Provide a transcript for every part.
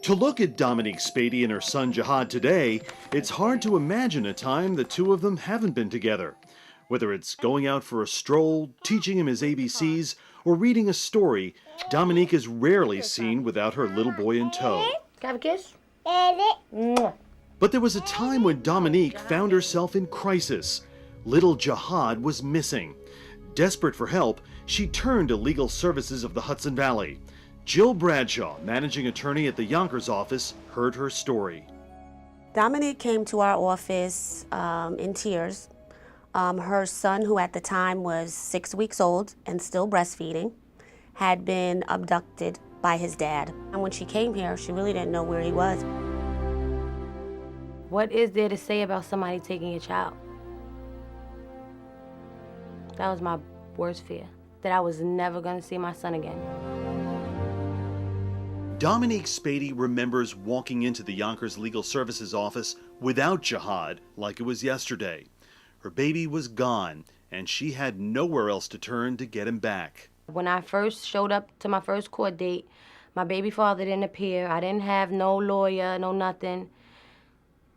To look at Dominique Spady and her son Jihad today, it's hard to imagine a time the two of them haven't been together. Whether it's going out for a stroll, teaching him his ABCs, or reading a story, Dominique is rarely seen without her little boy in tow. Can I have a kiss? But there was a time when Dominique found herself in crisis. Little Jihad was missing. Desperate for help, she turned to legal services of the Hudson Valley. Jill Bradshaw, managing attorney at the Yonkers office, heard her story. Dominique came to our office in tears. Her son, who at the time was 6 weeks old and still breastfeeding, had been abducted by his dad. And when she came here, she really didn't know where he was. What is there to say about somebody taking your child? That was my worst fear, that I was never going to see my son again. Dominique Spady remembers walking into the Yonkers Legal Services office without Jihad like it was yesterday. Her baby was gone, and she had nowhere else to turn to get him back. When I first showed up to my first court date, my baby father didn't appear. I didn't have no lawyer, no nothing.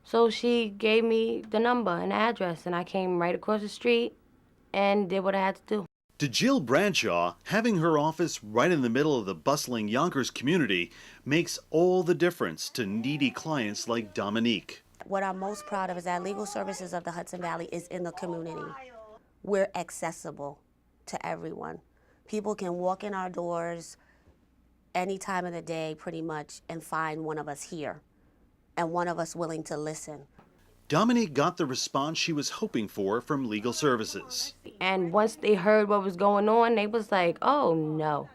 So she gave me the number and the address, and I came right across the street and did what I had to do. To Jill Bradshaw, having her office right in the middle of the bustling Yonkers community makes all the difference to needy clients like Dominique. What I'm most proud of is that Legal Services of the Hudson Valley is in the community. We're accessible to everyone. People can walk in our doors any time of the day pretty much and find one of us here and one of us willing to listen. Dominique got the response she was hoping for from Legal Services. And once they heard what was going on, they was like, oh no,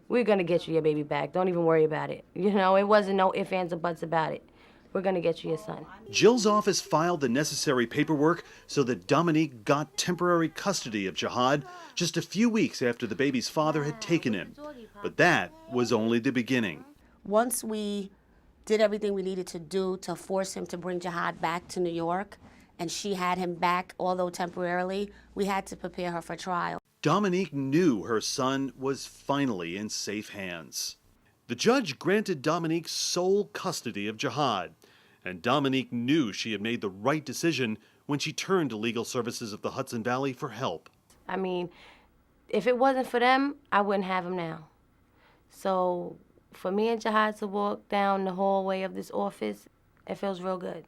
we're gonna get you your baby back. Don't even worry about it. You know, it wasn't no ifs, ands, or buts about it. We're gonna get you your son. Jill's office filed the necessary paperwork so that Dominique got temporary custody of Jihad just a few weeks after the baby's father had taken him. But that was only the beginning. Once we did everything we needed to do to force him to bring Jihad back to New York, and she had him back, although temporarily, we had to prepare her for trial. Dominique knew her son was finally in safe hands. The judge granted Dominique sole custody of Jihad, and Dominique knew she had made the right decision when she turned to Legal Services of the Hudson Valley for help. I mean, if it wasn't for them, I wouldn't have him now. So for me and Jihad to walk down the hallway of this office, it feels real good.